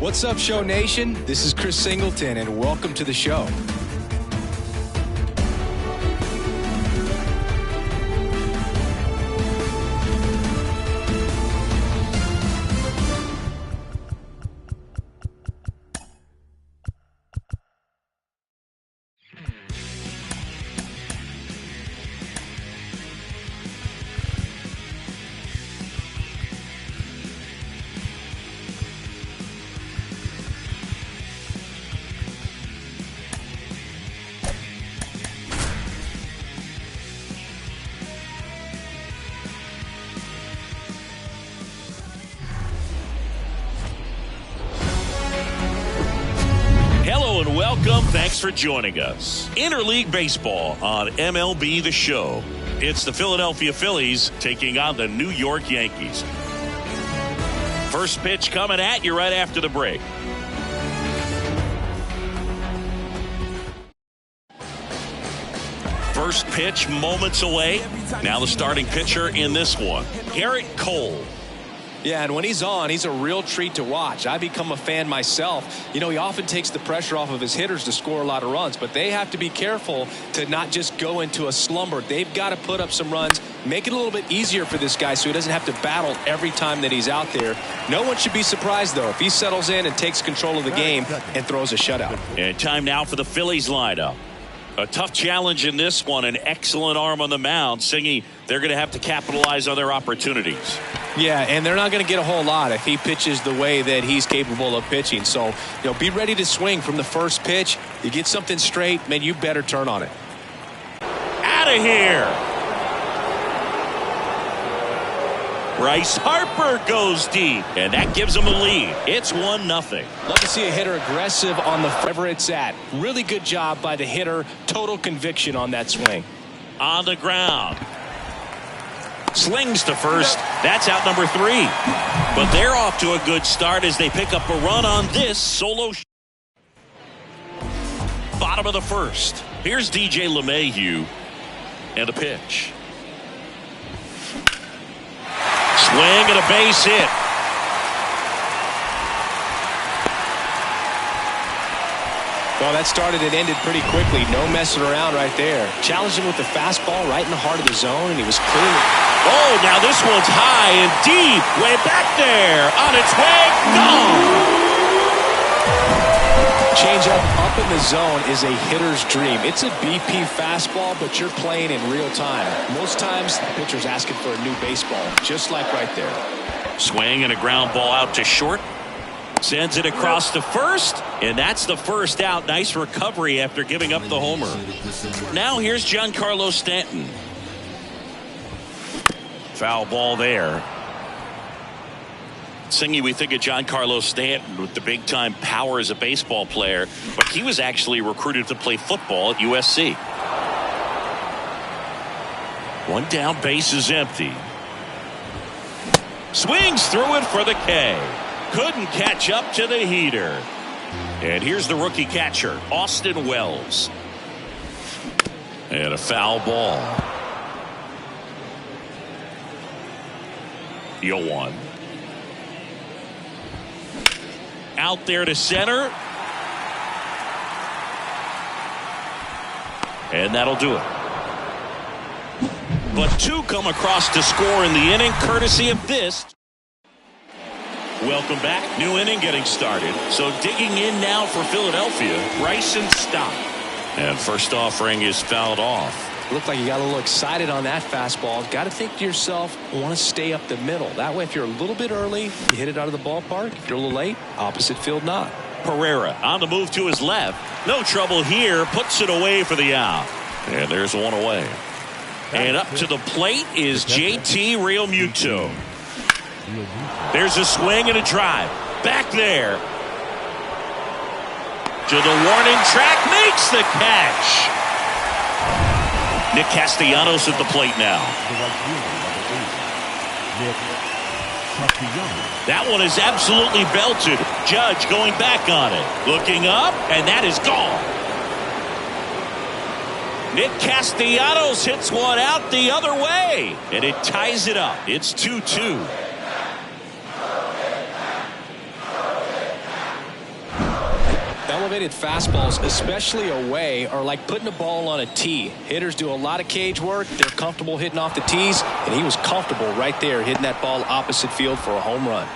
What's up, Show Nation? This is Chris Singleton, and welcome to the show. Welcome. Thanks for joining us. Interleague Baseball on MLB The Show. It's the Philadelphia Phillies taking on the New York Yankees. First pitch coming at you right after the break. First pitch moments away. Now the starting pitcher in this one, Gerrit Cole. Yeah, and when he's on, he's a real treat to watch. I become a fan myself. You know, he often takes the pressure off of his hitters to score a lot of runs, but they have to be careful to not just go into a slumber. They've got to put up some runs, make it a little bit easier for this guy so he doesn't have to battle every time that he's out there. No one should be surprised, though, if he settles in and takes control of the game and throws a shutout. And time now for the Phillies lineup. A tough challenge in this one, an excellent arm on the mound. Singy, they're going to have to capitalize on their opportunities. Yeah, and they're not going to get a whole lot if he pitches the way that he's capable of pitching. So, you know, be ready to swing from the first pitch. You get something straight, man, you better turn on it. Out of here. Bryce Harper goes deep, and that gives him a lead. It's 1-0. Love to see a hitter aggressive on the wherever it's at. Really good job by the hitter. Total conviction on that swing. On the ground. Slings to first. That's out number 3. But they're off to a good start as they pick up a run on this solo. Bottom of the first. Here's DJ LeMahieu. And a pitch. Swing and a base hit. Well, that started and ended pretty quickly. No messing around right there. Challenged him with the fastball right in the heart of the zone, and he was clearly... Oh, now this one's high and deep. Way back there. On its way. Gone. Changeup up in the zone is a hitter's dream. It's a BP fastball, but you're playing in real time. Most times, the pitcher's asking for a new baseball, just like right there. Swing and a ground ball out to short. Sends it across to first, and that's the first out. Nice recovery after giving up the homer. Now here's Giancarlo Stanton. Foul ball there. Singy, we think of Giancarlo Stanton with the big-time power as a baseball player, but he was actually recruited to play football at USC. One down, base is empty. Swings through it for the K. Couldn't catch up to the heater. And here's the rookie catcher, Austin Wells. And a foul ball. 0-1. Out there to center. And that'll do it. But 2 come across to score in the inning, courtesy of this. Welcome back. New inning getting started. So digging in now for Philadelphia, Bryson Stott. And first offering is fouled off. Looked like you got a little excited on that fastball. Got to think to yourself, I want to stay up the middle. That way, if you're a little bit early, you hit it out of the ballpark. If you're a little late, opposite field not. Pereira on the move to his left. No trouble here. Puts it away for the out. And there's one away. And up to the plate is JT Realmuto. There's a swing and a drive. Back there. To the warning track. Makes the catch. Nick Castellanos at the plate now. That one is absolutely belted. Judge going back on it. Looking up, and that is gone. Nick Castellanos hits one out the other way, and it ties it up. It's 2-2. elevated fastballs, especially away, are like putting a ball on a tee. Hitters do a lot of cage work. They're comfortable hitting off the tees, and he was comfortable right there hitting that ball opposite field for a home run.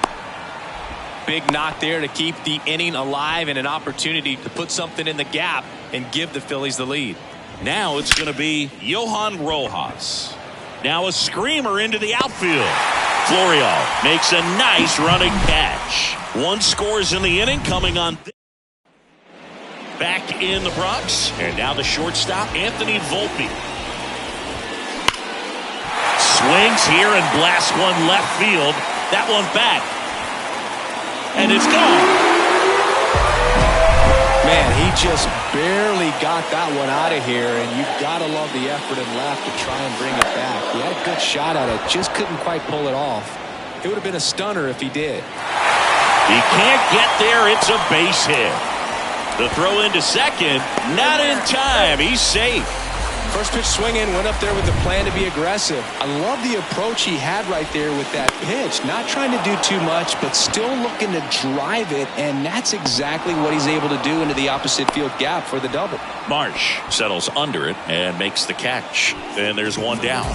Big knock there to keep the inning alive and an opportunity to put something in the gap and give the Phillies the lead. Now it's going to be Johan Rojas. Now a screamer into the outfield. Florial makes a nice running catch. One scores in the inning coming on. Back in the Bronx. And now the shortstop, Anthony Volpe. Swings here and blasts one left field. That one back. And it's gone. Man, he just barely got that one out of here, and you've got to love the effort in left to try and bring it back. He had a good shot at it, just couldn't quite pull it off. It would have been a stunner if he did. He can't get there. It's a base hit. The throw into second, not in time. He's safe. First pitch swinging, went up there with the plan to be aggressive. I love the approach he had right there with that pitch. Not trying to do too much, but still looking to drive it, and that's exactly what he's able to do into the opposite field gap for the double. Marsh settles under it and makes the catch. And there's one down.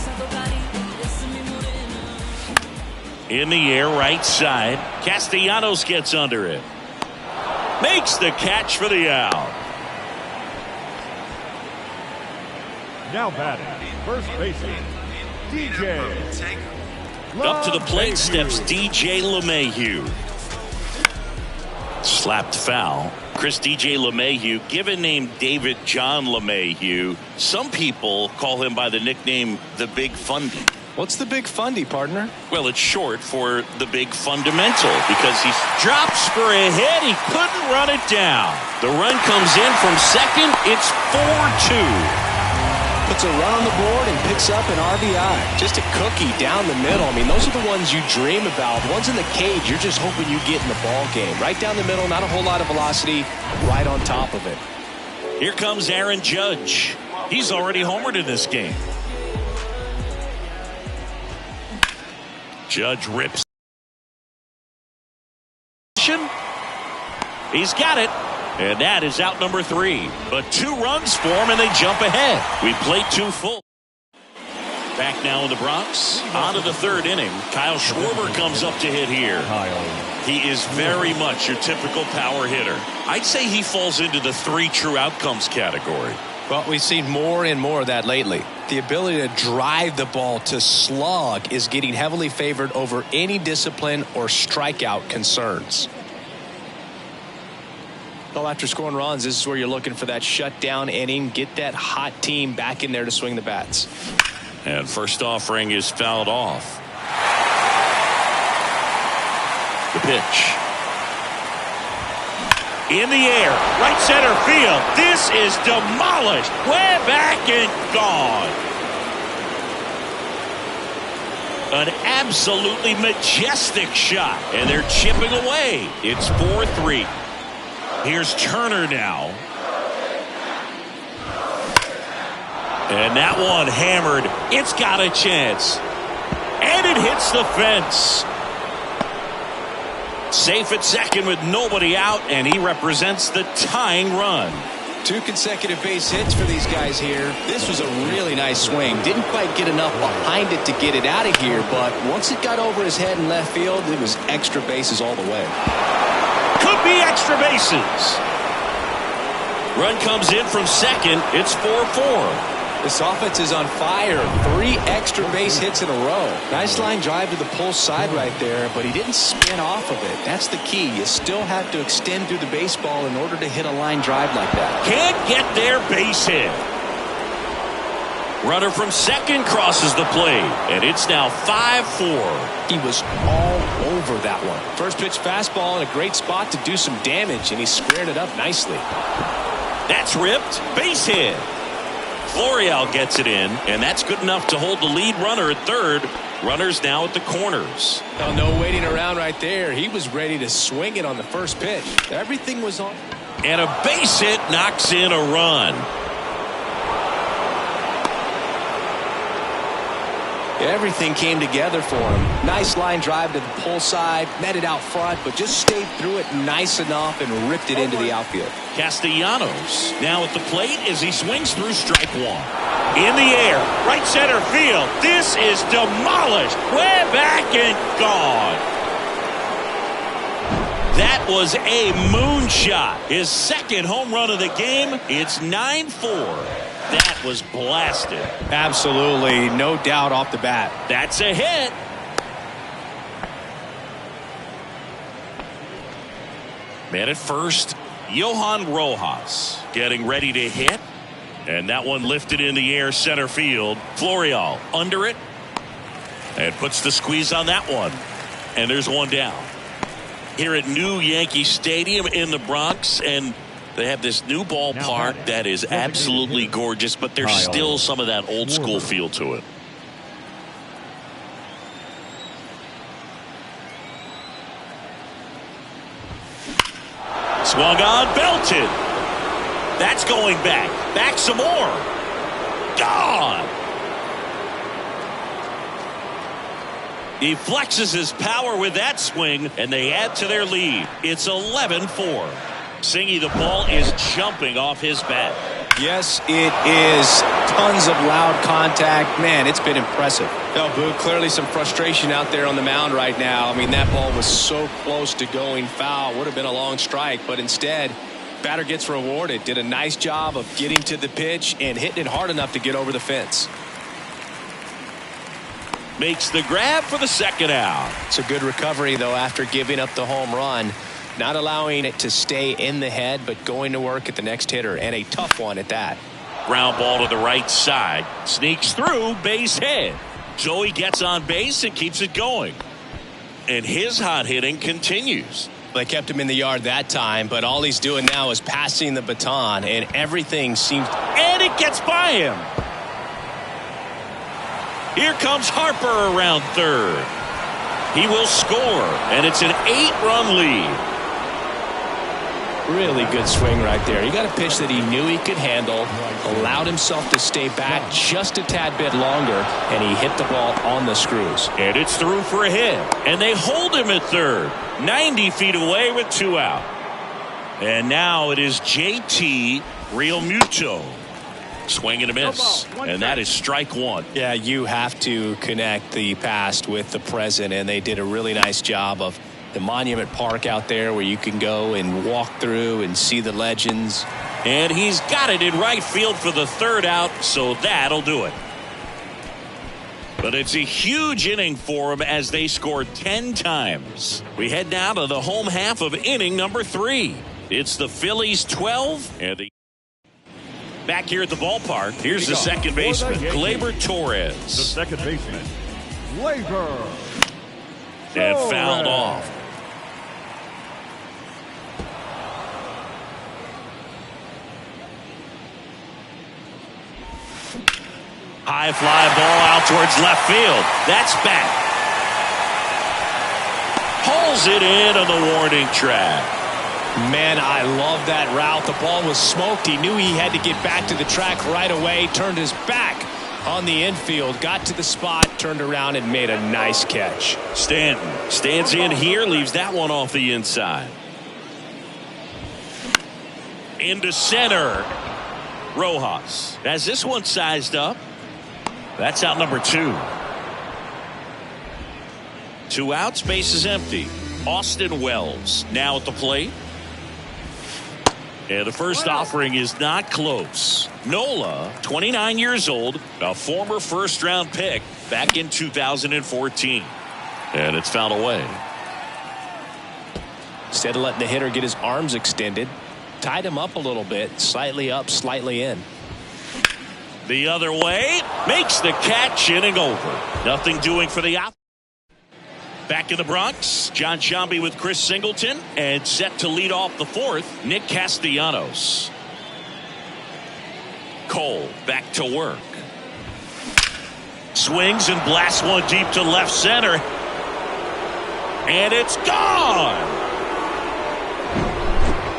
In the air, right side. Castellanos gets under it. Makes the catch for the out. Now batting, first baseman, DJ. Up to the plate steps DJ LeMahieu. Slapped foul. Chris DJ LeMahieu, given name David John LeMahieu. Some people call him by the nickname the Big Fundy. What's the Big Fundy, partner? Well, it's short for the Big Fundamental because he drops for a hit. He couldn't run it down. The run comes in from second. It's 4-2. Puts a run on the board and picks up an RBI. Just a cookie down the middle. I mean, those are the ones you dream about. Ones in the cage, you're just hoping you get in the ball game. Right down the middle, not a whole lot of velocity, right on top of it. Here comes Aaron Judge. He's already homered in this game. Judge rips. He's got it. And that is out number 3. But 2 runs for him and they jump ahead. We played 2 full. Back now in the Bronx. On to the 3rd inning. Kyle Schwarber comes up to hit here. He is very much your typical power hitter. I'd say he falls into the 3 true outcomes category. Well, we've seen more and more of that lately. The ability to drive the ball to slug is getting heavily favored over any discipline or strikeout concerns. Well, after scoring runs, this is where you're looking for that shutdown inning. Get that hot team back in there to swing the bats. And first offering is fouled off. The pitch. In the air, right center field. This is demolished. Way back and gone. An absolutely majestic shot. And they're chipping away. It's 4-3. Here's Turner now. And that one hammered. It's got a chance. And it hits the fence. Safe at second with nobody out, and he represents the tying run. 2 consecutive base hits for these guys here. This was a really nice swing. Didn't quite get enough behind it to get it out of here, but once it got over his head in left field, it was extra bases all the way. Could be extra bases. Run comes in from second. It's 4-4. This offense is on fire. 3 extra base hits in a row. Nice line drive to the pull side right there, but he didn't spin off of it. That's the key. You still have to extend through the baseball in order to hit a line drive like that. Can't get there, base hit. Runner from second crosses the plate, and it's now 5-4. He was all over that one. First pitch fastball in a great spot to do some damage, and he squared it up nicely. That's ripped. Base hit. Florial gets it in, and that's good enough to hold the lead runner at third. Runners now at the corners. Oh, no waiting around right there. He was ready to swing it on the first pitch. Everything was on. And a base hit knocks in a run. Everything came together for him. Nice line drive to the pull side, met it out front, but just stayed through it nice enough and ripped it into the outfield. Castellanos now at the plate as he swings through strike one. In the air, right center field. This is demolished. Way back and gone. That was a moonshot. His second home run of the game. It's 9-4. That was blasted. Absolutely, no doubt off the bat. That's a hit. Man at first, Johan Rojas getting ready to hit. And that one lifted in the air center field. Florial under it. And puts the squeeze on that one. And there's one down. Here at New Yankee Stadium in the Bronx. And they have this new ballpark that is absolutely gorgeous, but there's still some of that old school feel to it. Swung on, belted. That's going back. Back some more. Gone. He flexes his power with that swing, and they add to their lead. It's 11-4. Singy, the ball is jumping off his bat. Yes, it is. Tons of loud contact. Man, it's been impressive. No, Boog, clearly some frustration out there on the mound right now. I mean, that ball was so close to going foul. Would have been a long strike, but instead, batter gets rewarded. Did a nice job of getting to the pitch and hitting it hard enough to get over the fence. Makes the grab for the second out. It's a good recovery, though, after giving up the home run. Not allowing it to stay in the head, but going to work at the next hitter, and a tough one at that. Ground ball to the right side. Sneaks through, base hit. Joey gets on base and keeps it going. And his hot hitting continues. They kept him in the yard that time, but all he's doing now is passing the baton, and everything seems... And it gets by him. Here comes Harper around third. He will score, and it's an 8-run lead. Really good swing right there. He got a pitch that he knew he could handle, allowed himself to stay back just a tad bit longer, and he hit the ball on the screws. And it's through for a hit, and they hold him at third, 90 feet away with 2 out. And now it is JT Realmuto. Swing and a miss, and that is strike one. Yeah, you have to connect the past with the present, and they did a really nice job of the Monument Park out there where you can go and walk through and see the legends. And he's got it in right field for the third out, so that'll do it. But it's a huge inning for him as they scored 10 times. We head now to the home half of inning number 3. It's the Phillies 12 and the back here at the ballpark. Here's the second baseman, Gleyber Torres. The second baseman, Gleyber. And fouled off. High fly ball out towards left field. That's back. Pulls it in on the warning track. Man, I love that route. The ball was smoked. He knew he had to get back to the track right away. Turned his back on the infield. Got to the spot, turned around, and made a nice catch. Stanton stands in here, leaves that one off the inside. Into center. Rojas has this one sized up. That's out number 2. 2 outs, base is empty. Austin Wells now at the plate. And the first offering is not close. Nola, 29 years old, a former first-round pick back in 2014. And it's fouled away. Instead of letting the hitter get his arms extended, tied him up a little bit, slightly up, slightly in. The other way, makes the catch, inning over. Nothing doing for the out. Back in the Bronx, John Sciambi with Chris Singleton, and set to lead off the 4th, Nick Castellanos. Cole back to work. Swings and blasts one deep to left center. And it's gone.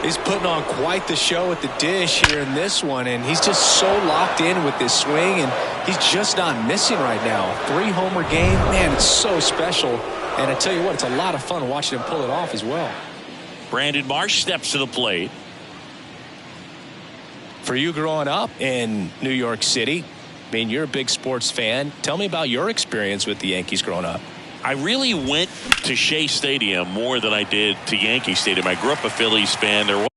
He's putting on quite the show at the dish here in this one, and he's just so locked in with this swing, and he's just not missing right now. 3-homer game, man, it's so special. And I tell you what, it's a lot of fun watching him pull it off as well. Brandon Marsh steps to the plate. For you growing up in New York City, I mean, you're a big sports fan. Tell me about your experience with the Yankees growing up. I really went to Shea Stadium more than I did to Yankee Stadium. I grew up a Phillies fan. There was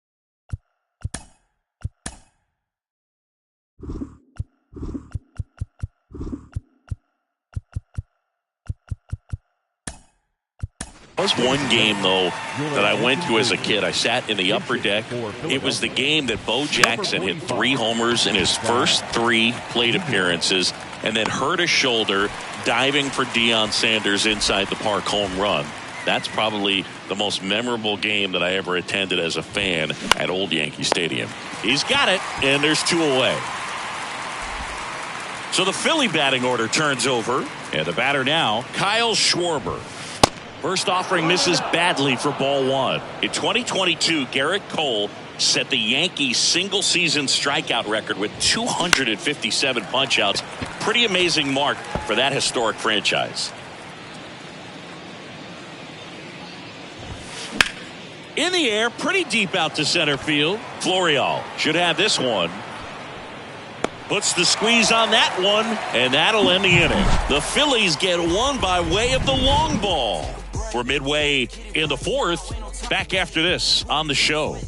one game, though, that I went to as a kid. I sat in the upper deck. It was the game that Bo Jackson hit 3 homers in his first 3 plate appearances and then hurt his shoulder diving for Deion Sanders inside the park home run. That's probably the most memorable game that I ever attended as a fan at Old Yankee Stadium. He's got it, and there's 2 away. So the Philly batting order turns over, and the batter now, Kyle Schwarber. First offering misses badly for ball 1. In 2022, Garrett Cole set the Yankees single-season strikeout record with 257 punch-outs. Pretty amazing mark for that historic franchise. In the air, pretty deep out to center field. Florial should have this one. Puts the squeeze on that one, and that'll end the inning. The Phillies get one by way of the long ball. We're midway in the 4th. Back after this on the show.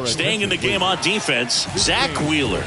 Staying in the game on defense, Zach Wheeler.